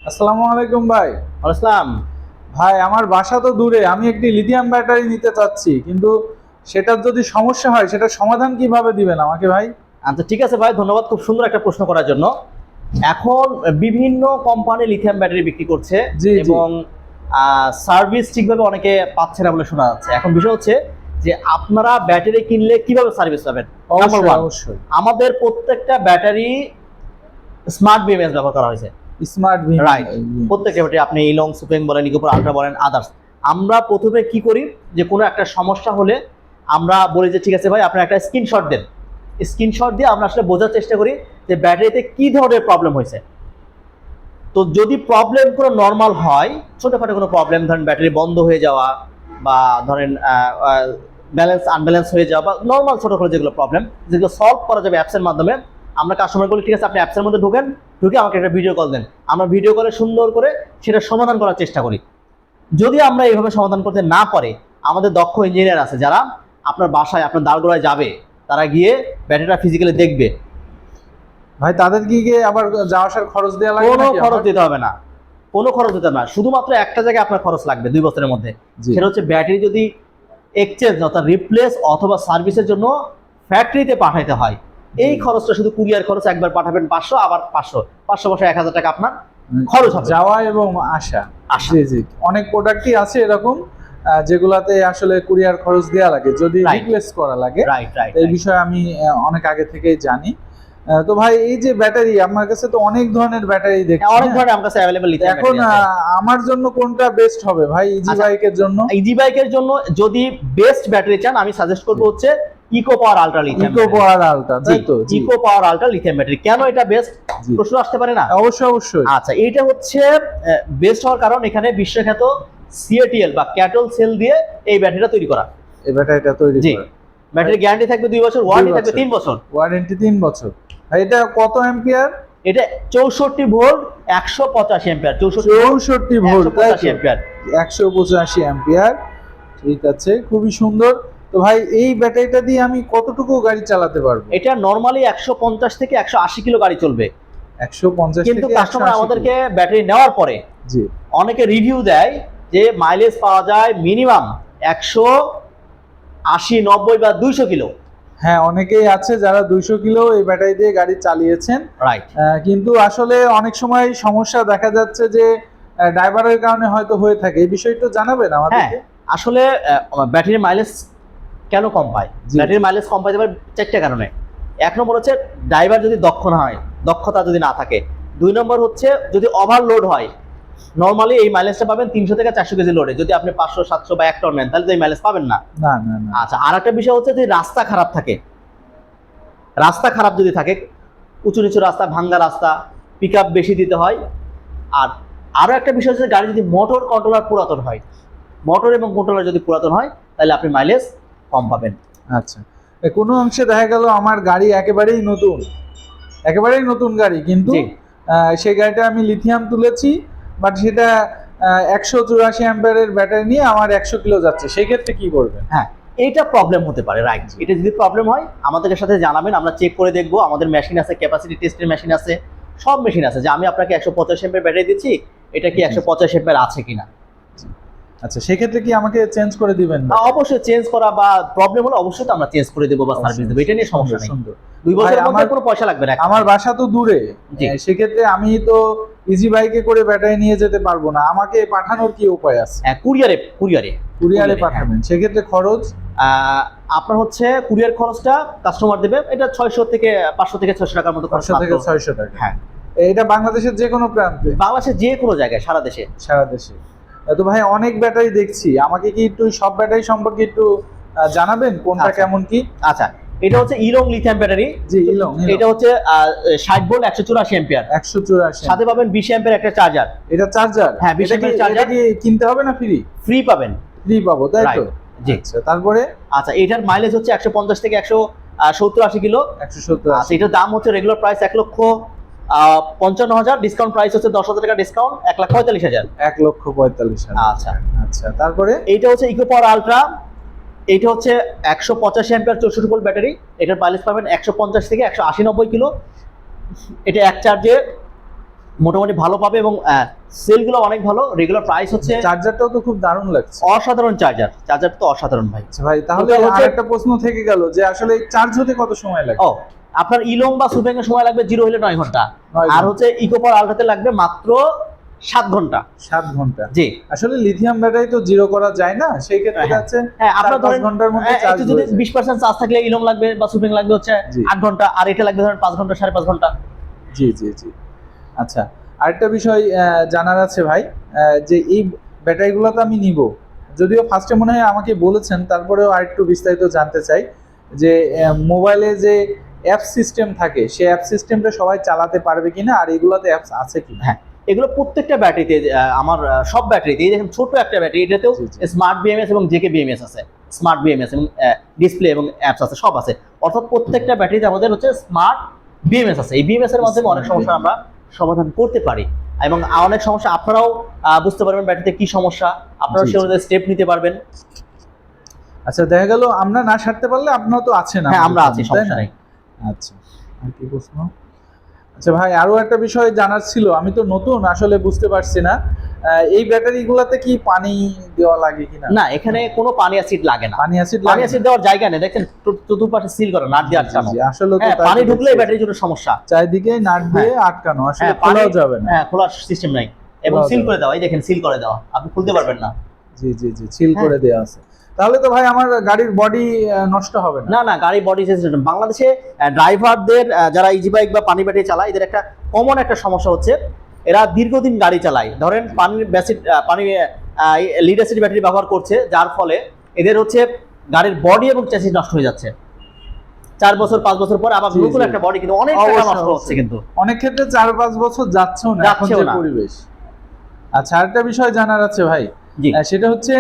আসসালামু আলাইকুম ভাই। আসসালাম। ভাই আমার বাসা তো দূরে, আমি একটি লিথিয়াম ব্যাটারি নিতে চাচ্ছি, কিন্তু সেটার যদি সমস্যা হয় সেটার সমাধান কিভাবে দিবেন আমাকে ভাই? আচ্ছা, ঠিক আছে ভাই, ধন্যবাদ খুব সুন্দর একটা প্রশ্ন করার জন্য। এখন বিভিন্ন কোম্পানি লিথিয়াম ব্যাটারি বিক্রি করছে জি জি। এবং সার্ভিস ঠিকভাবে অনেকে পাচ্ছে না বলে শোনা যাচ্ছে। এখন বিষয় হচ্ছে যে আপনারা ব্যাটারি কিনলে কিভাবে সার্ভিস পাবেন। নাম্বার অবশ্যই ওয়ান, অবশ্যই। আমাদের প্রত্যেকটা ব্যাটারি স্মার্ট বিএমএস ব্যবহার করা হয়েছে। স্মার্ট বিন। রাইট, প্রত্যেকটা ব্যাটারি আপনি ইলং সুপেং বলেন, ইকোপার আলট্রা বলেন, আদার্স। আমরা প্রথমে কি করি, যে কোনো একটা সমস্যা হলে আমরা বলি যে ঠিক আছে ভাই, আপনার একটা স্ক্রিনশট দেন। স্ক্রিনশট দিয়ে আমরা আসলে বোঝার চেষ্টা করি যে ব্যাটারিতে কি ধরনের প্রবলেম হয়েছে। তো যদি প্রবলেম কোনো নর্মাল হয়, ছোটখাটো কোনো প্রবলেম, ধরেন ব্যাটারি বন্ধ হয়ে যাওয়া বা ধরেন ব্যালেন্স আনব্যালেন্স হয়ে যাওয়া বা নর্মাল ছোটখাটো যেগুলো প্রবলেম, যেগুলো সলভ করা যাবে অ্যাপসের মাধ্যমে, আমরা কাস্টমার বলি ঠিক আছে আপনি অ্যাপসের মধ্যে ঢুকেন, ঢুকে আমাকে একটা ভিডিও কল দেন। আমরা ভিডিও কলে সুন্দর করে সেটা সমাধান করার চেষ্টা করি। যদি আমরা এইভাবে সমাধান করতে না পারি, আমাদের দক্ষ ইঞ্জিনিয়ার আছে যারা আপনার বাসায় আপনার দ্বারগোড়ায় যাবে, তারা গিয়ে ব্যাটারিটা ফিজিক্যালি দেখবে। ভাই তাদের কি গিয়ে আবার যাওয়া আসার খরচ দেওয়া লাগে কোনো নাকি খরচ আমার? দিতে হবে না, কোনো খরচ দিতে হবে না। শুধুমাত্র একটা জায়গায় আপনার খরচ লাগবে 2 বছরের মধ্যে। জি। সেটা হচ্ছে ব্যাটারি যদি এক্সচেঞ্জ অর্থাৎ রিপ্লেস অথবা সার্ভিসের জন্য ফ্যাক্টরিতে পাঠাইতে হয়, এই খরচটা শুধু কুরিয়ার খরচ, একবার পাঠাবেন 500, আবার 500 500 1000 টাকা আপনার খরচ হবে। যাওয়া এবং আসা। আসা। জি জি, অনেক প্রোডাক্টই আছে এরকম যেগুলাতে আসলে কুরিয়ার খরচ দেওয়া লাগে যদি Right. রিপ্লেস করা লাগে। রাইট রাইট এই বিষয়ে আমি অনেক আগে থেকেই জানি। তো ভাই এই যে ব্যাটারি, আমার কাছে তো অনেক ধরনের ব্যাটারি দেখছি, অনেক হ্যাঁ? ধরনের আমার কাছে অ্যাভেলেবল লিথিয়াম এখন ব্যাটারি আছে। আমার জন্য কোনটা বেস্ট হবে ভাই ইজি আচ্ছা, বাইকের জন্য? ইজি বাইকের জন্য যদি বেস্ট ব্যাটারি চান, আমি সাজেস্ট করবো হচ্ছে ইকো পাওয়ার আলট্রা লিথিয়াম। ইকো পাওয়ার আলট্রা, তাই তো? জি ইকো পাওয়ার আলট্রা লিথিয়াম ব্যাটারি কেন এটা বেস্ট জি, প্রশ্ন আসতে পারে না? অবশ্যই অবশ্যই। আচ্ছা, এইটা হচ্ছে বেস্ট হওয়ার কারণ এখানে বিশ্বখ্যাত সিএটিএল বা ক্যাটল সেল দিয়ে এই ব্যাটারিটা তৈরি করা। এই ব্যাটারিটা তৈরি জি, করে ব্যাটারি গ্যারান্টি থাকবে 2 বছর, ওয়ারেন্টি থাকবে 3 বছর। ওয়ারেন্টি 3 বছর। ভাই এটা কত অ্যাম্পিয়ার? এটা 64 ভোল্ট 185 অ্যাম্পিয়ার। 64 ভোল্ট, তাই 185 তো? অ্যাম্পিয়ার। 185 অ্যাম্পিয়ার। ঠিক আছে, খুবই সুন্দর। তো ভাই এই ব্যাটারিটা দিয়ে আমি কতটুকু গাড়ি চালাতে পারবো? এটা নরমালি 150 থেকে 180 কিলো গাড়ি চলবে। 150 কিন্তু থেকে কাস্টমার 180 আমাদেরকে ব্যাটারি নেওয়ার পরে জি অনেকে রিভিউ দেয় যে মাইলেজ পাওয়া যায় মিনিমাম 180, 90 বা 200 কিলো। হ্যাঁ, অনেকেই আছে যারা 200 কিলো এই ব্যাটারি দিয়ে গাড়ি চালিয়েছেন। রাইট। কিন্তু আসলে অনেক সময় সমস্যা দেখা যাচ্ছে যে ড্রাইভারের কারণে হয়তো হয়ে থাকে, এই বিষয়টা একটু জানাবেন হ্যাঁ, আমাদেরকে? আসলে ব্যাটারির মাইলেজ কেন কম পায়? জি। ব্যাটারির মাইলেজ কম পাইতে পারে 4টা কারণে। 1 নম্বর হচ্ছে ড্রাইভার যদি দক্ষ না হয়, দক্ষতা যদি না থাকে। 2 নম্বর হচ্ছে যদি ওভারলোড হয়। নরমালি এই মাইলেজটা পাবেন 300 থেকে 400 কেজি লোডে। যদি আপনি 500, 700 বা 1 টন নেন, তাহলে তো এই মাইলেজ পাবেন না। না না না। আচ্ছা, আরেকটা বিষয় হচ্ছে যে রাস্তা খারাপ থাকে। রাস্তা খারাপ যদি থাকে, উঁচু নিচু রাস্তা, ভাঙ্গা রাস্তা, পিকআপ বেশি দিতে হয়। আর আরো একটা বিষয় হচ্ছে গাড়ি যদি মোটর কন্ট্রোলার পুরাতন হয়, মোটর এবং কন্ট্রোলার যদি পুরাতন হয়, তাহলে আপনি মাইলেজ কম পাবেন। আচ্ছা, কোনো অংশে দেখা গেল আমার গাড়ি একেবারেই নতুন, একেবারেই নতুন গাড়ি, কিন্তু জি। সেই গাড়িটা আমি লিথিয়াম তুলেছি, বাট সেটা 184 অ্যাম্পিয়ারের ব্যাটারি নিয়ে আমার 100 কিলো যাচ্ছে, সেই ক্ষেত্রে কি করবেন? হ্যাঁ, এইটা প্রবলেম হতে পারে। রাইট, এটা যদি প্রবলেম হয় আমাদের সাথে জানাবেন, আমরা চেক করে দেখবো। আমাদের মেশিন আছে, ক্যাপাসিটি টেস্টের মেশিন আছে, সব মেশিন আছে, যে আমি আপনাকে 150 এমপিয়ার ব্যাটারি দিচ্ছি, এটা কি 150 এমপিয়ার আছে কিনা। আচ্ছা, সেক্ষেত্রে কি আমাকে চেঞ্জ করে দিবেন না? অবশ্যই চেঞ্জ করা বা প্রবলেম হলে অবশ্যই তো আমরা চেঞ্জ করে দেবো বা সার্ভিস দেবো, এটা নিয়ে সমস্যা নেই। সুন্দর। 2 বছরের ভাই, মধ্যে কোনো পয়সা লাগবে না। আমার বাসা তো দূরে, জি। সেক্ষেত্রে আমি তো ইজি বাইকে করে ব্যাটারি নিয়ে যেতে পারবো না, আমাকে পাঠানোর কি উপায় আছে? হ্যাঁ, কুরিয়ারে কুরিয়ারে কুরিয়ারে পাঠাবেন, সেক্ষেত্রে খরচ? আপনার হচ্ছে কুরিয়ার খরচটা কাস্টমার দেবে, এটা 600 থেকে 500 থেকে 600 টাকার মতো খরচ 500 থেকে মাত্র। 600 টাকা। হ্যাঁ, এটা বাংলাদেশের যে কোনো প্রান্তে? বাংলাদেশের যে কোনো জায়গায়, সারা দেশে। সারা দেশে। তো ভাই অনেক ব্যাটারি দেখছি, আমাকে কি একটু সব ব্যাটারি সম্পর্কে একটু জানাবেন কোনটা আচ্ছা। কেমন কি? আচ্ছা, এটা হচ্ছে ইলং লিথিয়াম ব্যাটারি। জি, ইলং। এটা হচ্ছে 60 ভোল্ট 184 অ্যাম্পিয়ার। 184। সাথে পাবেন 20 অ্যাম্পিয়ার একটা চার্জার। এটা চার্জার? হ্যাঁ, 20 অ্যাম্পিয়ার এটা চার্জার। কি কিনতে হবে না ফ্রি? ফ্রি পাবেন। ফ্রি পাবো, তাই তো? Right, জি। আচ্ছা, তারপরে? আচ্ছা, এটার মাইলেজ হচ্ছে 150 থেকে 170-80 কিলো। 170। আচ্ছা, এটার দাম হচ্ছে রেগুলার প্রাইস 1,55,000, ডিসকাউন্ট প্রাইস হচ্ছে 10,000 টাকা ডিসকাউন্ট, 1,45,000। 1,45,000। আচ্ছা, আচ্ছা, তারপরে? এইটা হচ্ছে ইকো পাওয়ার আলট্রা। এইটা হচ্ছে 185 অ্যাম্পিয়ার 64 ভোল্ট ব্যাটারি। এটার মাইলেজ পাবেন 150 থেকে 180-90 কিলো। এটা এক চার্জে মোটামুটি ভালো পাবে এবং সেলগুলো অনেক ভালো। রেগুলার প্রাইস হচ্ছে, চার্জারটাও তো খুব দারুণ লাগছে। অসাধারণ চার্জার তো অসাধারণ ভাই। আচ্ছা ভাই, তাহলে ওটা হচ্ছে- আরেকটা প্রশ্ন থেকে গেল যে আসলে চার্জ হতে কত সময় লাগে? ও, আপনার ইলং বা সুপেং এর সময় লাগবে 0 হলে 9 ঘন্টা, 9 আর হচ্ছে ইকোপার আলট্রাতে লাগবে মাত্র 7 ঘন্টা। 7 ঘন্টা। জি, আসলে লিথিয়াম ব্যাটারি তো জিরো করা যায় না, সেই ক্ষেত্রে হ্যাঁ। আছে হ্যাঁ, আপনার 4-5 ধরেন ঘন্টার মধ্যে চার্জ একটু যদি 20% চার্জ থাকলে ইলং লাগবে বা সুপেং লাগবে হচ্ছে জি। 8 ঘন্টা, আর এটা লাগবে ধরেন 5 ঘন্টা 5.5 ঘন্টা। জি জি জি। আচ্ছা, আরেকটা বিষয় জানার আছে ভাই, যে এই ব্যাটারিগুলো তো আমি নিব, যদিও ফার্স্টে মনে হয় আমাকে বলেছেন, তারপরেও আরেকটু বিস্তারিত জানতে চাই যে মোবাইলে যে অ্যাপ সিস্টেম থাকে, সেই অ্যাপ সিস্টেমটা সবাই চালাতে পারবে কিনা, আর এগুলোতে অ্যাপস আছে কিনা? হ্যাঁ, এগুলো প্রত্যেকটা ব্যাটারিতে, আমার সব ব্যাটারিতে, এই দেখেন ছোট একটা ব্যাটারি, এটাতেও জি, জি। স্মার্ট বিএমএস এবং জেকে বিএমএস আছে, স্মার্ট বিএমএস এবং ডিসপ্লে এবং অ্যাপস আছে, সব আছে। অর্থাৎ প্রত্যেকটা ব্যাটারিতে আমাদের হচ্ছে স্মার্ট বিএমএস আছে। এই বিএমএস এর মাধ্যমে অনেক সমস্যা আমরা সমাধান করতে পারি, এবং অনেক সমস্যা আপনারাও বুঝতে পারবেন ব্যাটারিতে কি সমস্যা, আপনারাও জি, সে অনুযায়ী স্টেপ নিতে পারবেন। আচ্ছা, দেখা গেল আমরা না সারতে পারলে আপনারা তো আছেন। হ্যাঁ, আমরা আমাদের আছি, জন্য, তাই সমস্যা না? নেই। আচ্ছা, আর কি প্রশ্ন? আচ্ছা ভাই, আরো একটা বিষয় জানার ছিল, আমি তো নতুন, আসলে বুঝতে পারছি না এই ব্যাটারিগুলোতে কি পানি দেওয়া লাগে কিনা? না, এখানে কোনো পানি অ্যাসিড লাগে না। পানি অ্যাসিড পানি অ্যাসিড দেওয়ার জায়গা নেই, দেখেন চতুর্পাশে সিল করা, নাট দিয়ে আটকানো। আসলে তো হ্যাঁ, তাই পানি তো ঢুকলে দেখছি। ব্যাটারির জন্য সমস্যা। চারিদিকে নাট দিয়ে আটকানো, আসলে হ্যাঁ, খোলাও যাবে না। হ্যাঁ, খোলার সিস্টেম নাই, এবং খোলাও সিল যাবে করে দেওয়া, এই দেখেন সিল করে দেওয়া, আপনি খুলতে পারবেন না। জি জি জি, সিল হ্যাঁ। করে দেওয়া আছে। তাহলে তো ভাই আমার গাড়ির বডি নষ্ট হবে না? না না, গাড়ি বডি সিস্টেম বাংলাদেশে ড্রাইভারদের, যারা ইজি বাইক বা পানি ব্যাটারি চালায়, এদের একটা কমন একটা সমস্যা হচ্ছে এরা দীর্ঘদিন গাড়ি চালায়, ধরেন পানি লিড অ্যাসিড ব্যাটারি ব্যবহার করছে, যার ফলে এদের হচ্ছে গাড়ির বডি এবং চ্যাসিস নষ্ট হয়ে যাচ্ছে। 4 বছর 5 বছর পর আবার জি, নতুন জি। একটা বডি, কিন্তু অনেক টাকা অবশ্যই, নষ্ট হচ্ছে অবশ্যই। কিন্তু। অনেক ক্ষেত্রে 4-5 বছর যাচ্ছেও না, এখন যাচ্ছেও যে না। পরিবেশ। আচ্ছা, আরেকটা বিষয় জানার আছে ভাই, জি, সেটা হচ্ছে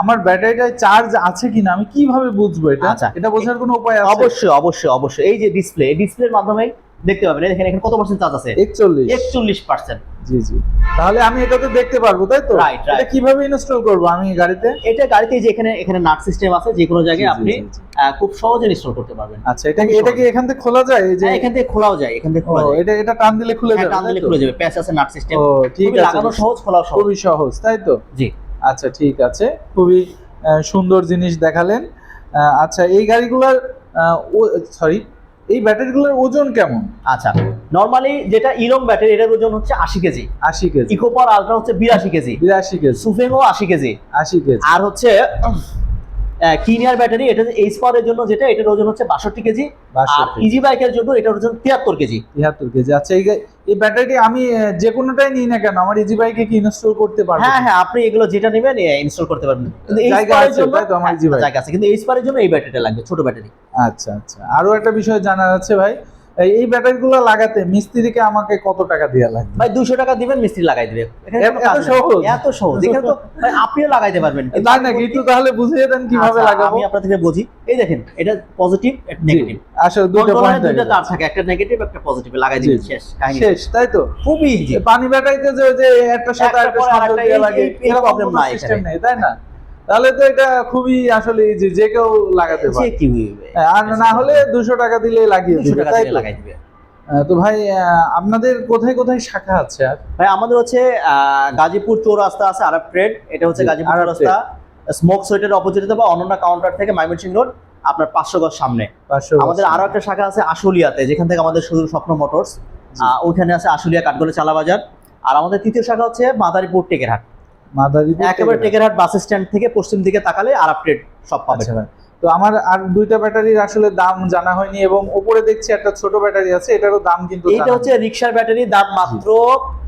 আমার ব্যাটারিটায় চার্জ আছে কিনা আমি কিভাবে বুঝবো এটা? আচ্ছা। এটা বোঝার কোনো উপায় আছে? অবশ্যই অবশ্যই অবশ্যই, এই যে ডিসপ্লে, এই ডিসপ্লের মাধ্যমে দেখতে পাবেন, দেখেন এখানে কত পার্সেন্ট চার্জ আছে, 41। 41%। জি জি, তাহলে আমি এটাতে দেখতে পারবো, তাই তো? Right, right. এটা কিভাবে ইনস্টল করবো আমি গাড়িতে? এটা গাড়িতে যে এখানে নাট সিস্টেম আছে, যে কোনো জায়গায় জি, জি, আপনি জি, জি। খুব সহজে ইনস্টল করতে পারবেন। আচ্ছা, এটা কি এখান থেকে খোলা যায়? এই যে এখান থেকে খোলাও যায়, এখান থেকে খোলা ও, যায়, এটা টান দিলে খুলে হ্যাঁ, যাবে, টান দিলে তাই তো? খুলে যাবে, প্যাচ আছে, নাট সিস্টেম, ও ঠিক খুবই আছে, লাগানো সহজ, খোলাও সহজ। খুবই সহজ, তাই তো? জি, আচ্ছা ঠিক আছে, খুবই সুন্দর জিনিস দেখালেন। আচ্ছা, এই গাড়িগুলোর সরি, এই ব্যাটারিগুলোর ওজন কেমন? আচ্ছা, নরমালি যেটা ইলং ব্যাটারি, এটার ওজন হচ্ছে 80 কেজি, 80 কেজি, ইকোপার আলট্রা হচ্ছে 82 কেজি, 82 কেজি, সুফেংও 80 কেজি, 80 কেজি। আর হচ্ছে কিনিয়ার ব্যাটারি, এটা এইচ পাওয়ারের জন্য যেটা, এটার ওজন হচ্ছে 62 কেজি, আর 62 ইজি বাইকের জন্য এটার ওজন 73 কেজি। 73 কেজি। আচ্ছা, এই ব্যাটারিটি আমি যে কোনোটাই নিই না কেন, আমার ইজি বাইকে কি ইনস্টল করতে পারবো? হ্যাঁ হ্যাঁ, আপনি এগুলো যেটা নেবেন ইনস্টল করতে পারবেন, কিন্তু এইচ জায়গা পাওয়ারের আছে, জন্য তাই তো আমার ইজি বাইক? জায়গা আছে, কিন্তু এইচ পাওয়ারের জন্য এই ব্যাটারিটা লাগবে, ছোট ব্যাটারি। আচ্ছা আচ্ছা, আরো একটা বিষয় জানার আছে ভাই, এই ব্যাটারিগুলো লাগাতে মিস্ত্রিকে আমাকে কত টাকা দেওয়া লাগবে? ভাই 200 টাকা দিবেন, মিস্ত্রি লাগাই দিবে। এখানে কোনো এত কাজ নাই। সহজ? এত সহজ, এখানে তো ভাই আপনিও লাগাইতে পারবেন। কিন্তু তাই নাকি? একটু তাহলে বুঝিয়ে দেন কিভাবে আচ্ছা, লাগাবো। আমি আপনাদেরকে বুঝি, এই দেখেন এটা পজিটিভ, এটা জি, নেগেটিভ, আসলে দুটো কন্ট্রোলারে পয়েন্ট দুইটা তার থাকে, একটা নেগেটিভ একটা পজিটিভ, লাগাই জি, দিবেন, জি। শেষ কাহিনী। শেষ, তাই তো? খুবই ইজি। পানি ব্যাটারিতে যে একটার সাথে একটার আরেকটা পরে সংযোগ আরেকটা, দেওয়া এই- লাগে, এই এরকম problem কোনো নাই সিস্টেম এখানে। নেই, তাই না? তাহলে তো এটা খুবই আসলে ইজি, যে কেউ লাগাতে যে পারে। কি হ্যাঁ, আর না হলে 200 টাকা দিলে লাগিয়ে 200 দিবে, টাকা তাই দিয়ে তো? লাগাই দিবে। তো ভাই, আপনাদের কোথায় কোথায় শাখা আছে? আর ভাই আমাদের হচ্ছে গাজীপুর চৌরাস্তা আছে আরব ট্রেড, এটা হচ্ছে জি, গাজীপুর আরব চৌরাস্তা স্মোক সুইটের অপোজিটে বা অনন্যা কাউন্টার থেকে ময়মনসিংহ রোড, আপনার 500 গজ সামনে। 500 আমাদের আরো একটা শাখা আছে আশুলিয়াতে, যেখান থেকে আমাদের শুধু স্বপ্ন মোটরস, ওইখানে আছে আশুলিয়া কাঠগড়ে চালা বাজার। আর আমাদের তৃতীয় শাখা হচ্ছে মাদারীপুর টেকেরহাট, মাদারীপুর একেবারে টেকেরহাট বাস স্ট্যান্ড থেকে পশ্চিম দিকে তাকালে আরব ট্রেড সব পাবে। আচ্ছা ভাই, তো আমার আর দুইটা ব্যাটারির আসলে দাম জানা হয়নি, এবং উপরে দেখছি একটা ছোট ব্যাটারি আছে, এটারও দাম কিন্তু এইটা হচ্ছে রিক্সার ব্যাটারি, দাম মাত্র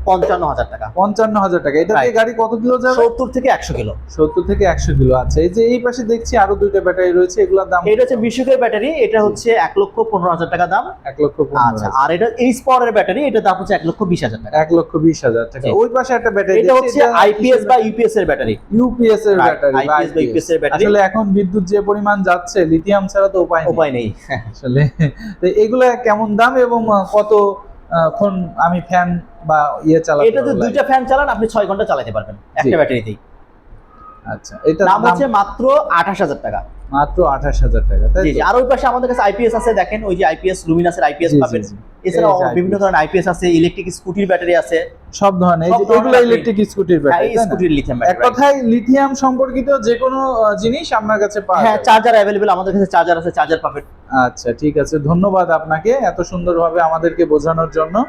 55,000 টাকা, 55,000 টাকা। এটা দিয়ে Right. গাড়ি কত কিলো যাবে? 70 থেকে 100 কিলো। 70 থেকে 100 কিলো। আচ্ছা, এই যে এই পাশে দেখছি আরো দুইটা ব্যাটারি রয়েছে, এগুলোর দাম এটা হচ্ছে বিশুকের ব্যাটারি, এটা হচ্ছে 1,15,000 টাকা দাম। 1,15,000। আচ্ছা, আর এটা এইচ পাওয়ারের ব্যাটারি, এটা দাম হচ্ছে 1,20,000 টাকা। 1,20,000 টাকা। জি। ওই পাশে একটা ব্যাটারি এটা হচ্ছে আইপিএস বা ইউপিএস এর ব্যাটারি। ইউপিএস এর Right, ব্যাটারি, IPS বা UPS এর ব্যাটারি। আসলে এখন বিদ্যুৎ যে পরিমাণ যাচ্ছে, লিথিয়াম ছাড়া তো উপায় নেই উপায় নেই। আসলে। তো এগুলা কেমন দাম, এবং কত ক্ষণ আমি ফ্যান বা চালাতে এটাতে পারবো? দুইটা ফ্যান চালান, আপনি 6 ঘন্টা চালাতে পারবেন একটা ব্যাটারিতেই। আচ্ছা, এটা দাম হচ্ছে মাত্র 28,000 টাকা। মাত্র 28,000 টাকা, তাই জি তো? জি। আর ওই পাশে আমাদের কাছে আইপিএস আছে, দেখেন ওই যে আইপিএস, লুমিনাসের আইপিএস জি, জি, পাবেন। জি। এছাড়াও এই যে বিভিন্ন IPS ধরনের আইপিএস আছে, ইলেকট্রিক স্কুটির ব্যাটারি আছে। সব ধরনের, এই সব যে ধরনের এগুলো আপনি- ইলেকট্রিক স্কুটির হ্যাঁ, ব্যাটারি, এই তাই না? স্কুটির লিথিয়াম এক ব্যাটারি। কথায় লিথিয়াম সম্পর্কিত যে কোনো জিনিস আপনার কাছে পাওয়া হ্যাঁ, যাবে। চার্জার অ্যাভেলেবেল, আমাদের কাছে চার্জার আছে, চার্জার পাবেন। আচ্ছা, ঠিক আছে, ধন্যবাদ আপনাকে এত সুন্দরভাবে আমাদেরকে বোঝানোর জন্য।